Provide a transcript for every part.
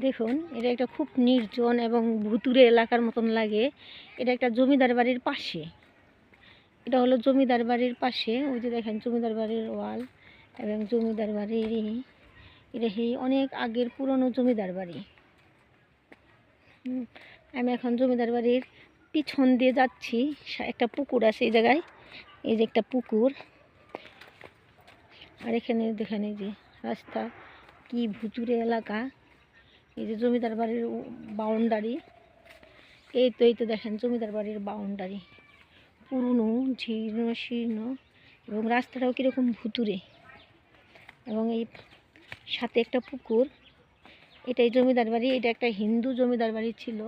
দেখুন এটা একটা খুব নির্জন এবং ভুতুড়ে এলাকার মতন লাগে। এটা একটা জমিদার বাড়ির পাশে। এটা হলো জমিদার বাড়ির পাশে। ওই যে দেখেন জমিদার বাড়ির ওয়াল এবং জমিদার বাড়ির এটা অনেক আগের পুরনো জমিদার বাড়ি। আমি এখন জমিদার বাড়ির পিছন দিয়ে যাচ্ছি। একটা পুকুর আছে এই জায়গায়, এই যে একটা পুকুর। আর এখানে দেখেন এই যে রাস্তা, কি ভুতুড়ে এলাকা। এই যে জমিদার বাড়ির বাউন্ডারি, এই তো দেখেন জমিদার বাড়ির বাউন্ডারি, পুরনো জীর্ণ শীর্ণ, এবং রাস্তাটাও কীরকম ভুতুড়ে, এবং এই সাথে একটা পুকুর। এটাই জমিদার বাড়ি। এটা একটা হিন্দু জমিদার বাড়ি ছিল।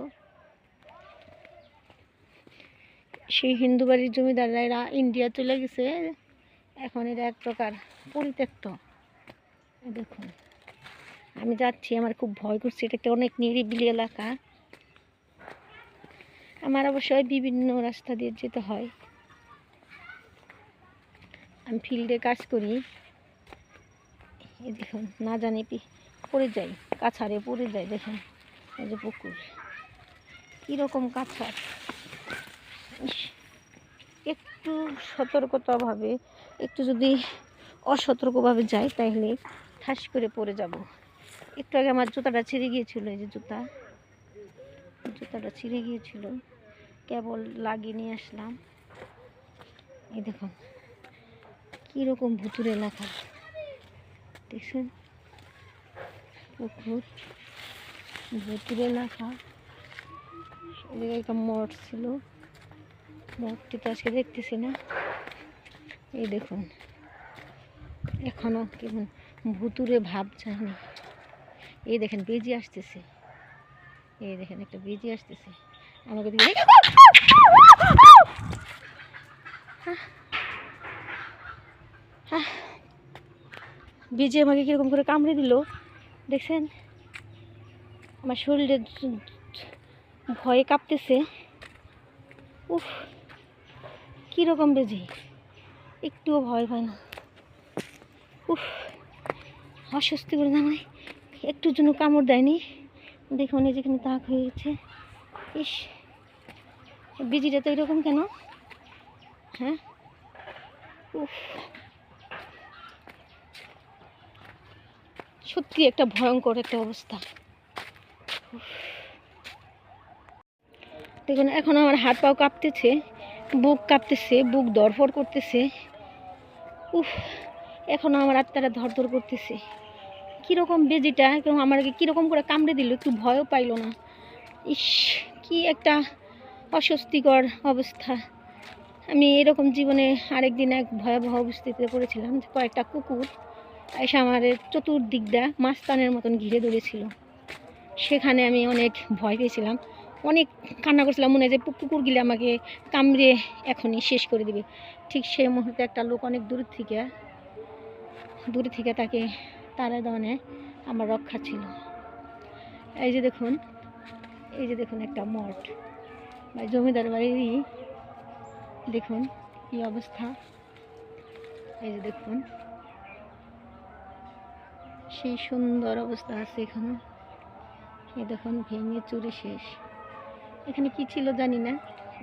সেই হিন্দু বাড়ির জমিদাররা ইন্ডিয়া চলে গেছে, এখন এটা এক প্রকার পরিত্যক্ত। দেখুন আমি যাচ্ছি, আমার খুব ভয় করছে। এটা একটা অনেক নিরিবিলি এলাকা। আমার অবশ্যই বিভিন্ন রাস্তা দিয়ে যেতে হয়। আমি ফিল্ডে কাজ করি। এই দেখুন না জানি পড়ে যাই, কাছাড়ে পড়ে যাই। দেখুন এই যে পুকুর, কীরকম কাছাড়। একটু সতর্কতাভাবে, একটু যদি অসতর্কভাবে যাই তাহলে ঠাস করে পড়ে যাব। একটু আগে আমার জুতাটা ছিঁড়ে গিয়েছিল। এই যে জুতাটা ছিঁড়ে গিয়েছিল, কেবল লাগিয়ে নিয়ে আসলাম। এই দেখুন কীরকম ভুতুড়ে এলাকা দেখছেন, পুকুর, ভুতুড়ে এলাকা। এদিকে একটা মঠ ছিল, মঠটি তো আজকে দেখতেছি না। এই দেখুন এখনো কেমন ভুতুড়ে ভাব যায়নি। এই দেখেন বেজি আসতেছে, এই দেখেন একটা বেজি আসতেছে আমাকে দিকে। বেজি আমাকে কিরকম করে কামড়ে দিল দেখছেন। আমার শরীরে ভয়ে কাঁপতেছে। উফ, কীরকম বেজি, একটুও ভয় পায় না। উফ, অস্বস্তি করে জানাই, একটুর জন্য কামড় দেয়নি। দেখুন এই যেখানে দাগ হয়ে গেছে। ইস, বিজিটা তো এরকম কেন? হ্যাঁ, উফ, সত্যি একটা ভয়ঙ্কর একটা অবস্থা। দেখুন এখন আমার হাত পাও কাঁপতেছে, বুক কাঁপতেছে, বুক ধড়ফড় করতেছে। উফ, এখনও আমার আত্মাটা ধরধর করতেছে। কীরকম বেজিটা আমাকে কীরকম করে কামড়ে দিল, একটু ভয়ও পাইল না। ইস, কি একটা অস্বস্তিকর অবস্থা। আমি এরকম জীবনে আরেকদিন এক ভয়াবহ অবস্থিতিতে পড়েছিলাম। কয়েকটা কুকুর এসে আমার চতুর্দিকটা মাস্তানের মতন ঘিরে ধরেছিল। সেখানে আমি অনেক ভয় পেয়েছিলাম, অনেক কান্না করছিলাম, মনে হয় যে কুকুরগুলি আমাকে কামড়ে এখনই শেষ করে দিবে। ঠিক সেই মুহূর্তে একটা লোক অনেক দূর থেকে তাকে তারা দেওয়ানে আমার রক্ষা ছিল। এই যে দেখুন একটা মঠ বা জমিদার বাড়িরই দেখুন কি অবস্থা। এই যে দেখুন সেই সুন্দর অবস্থা আছে এখানে। এই দেখুন ভেঙে চুরে শেষ। এখানে কি ছিল জানি না,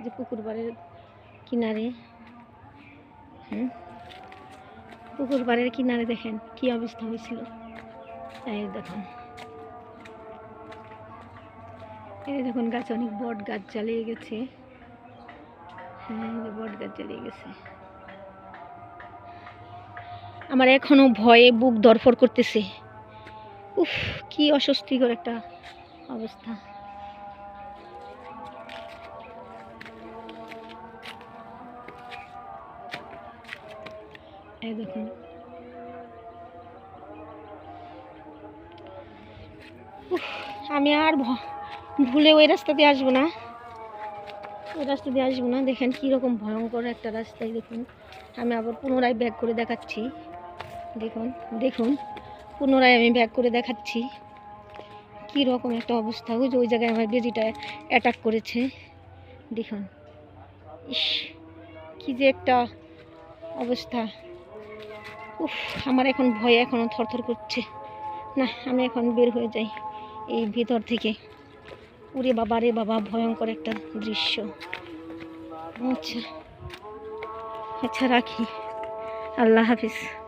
যে পুকুর পাড়ের কিনারে, পুকুর পাড়ের কিনারে দেখেন কি অবস্থা হয়েছিল। এই দেখুন গাছ, অনেক বট গাছ জ্বালিয়ে গেছে। হ্যাঁ, বট গাছ জ্বালিয়ে গেছে। আমার এখনো ভয়ে বুক ধড়ফড় করতেছে। উফ, কি অস্বস্তিকর একটা অবস্থা। এই দেখুন উফ, আমি আর ভুলে ওই রাস্তা দিয়ে আসবো না, দেখেন কীরকম ভয়ঙ্কর একটা রাস্তায়। দেখুন আমি আবার পুনরায় ব্যাক করে দেখাচ্ছি। দেখুন পুনরায় আমি ব্যাক করে দেখাচ্ছি কীরকম একটা অবস্থা। ওই জায়গায় আমার বেজিটা অ্যাটাক করেছে। দেখুন ইস, কি যে একটা অবস্থা। উফ, আমার এখন ভয়ে এখনও থরথর করছে। না, আমি এখন বের হয়ে যাই, এই ভিতর থেকে। উরে বাবা রে বাবা, ভয়ঙ্কর একটা দৃশ্য। আচ্ছা আচ্ছা, রাখি। আল্লাহ হাফিজ।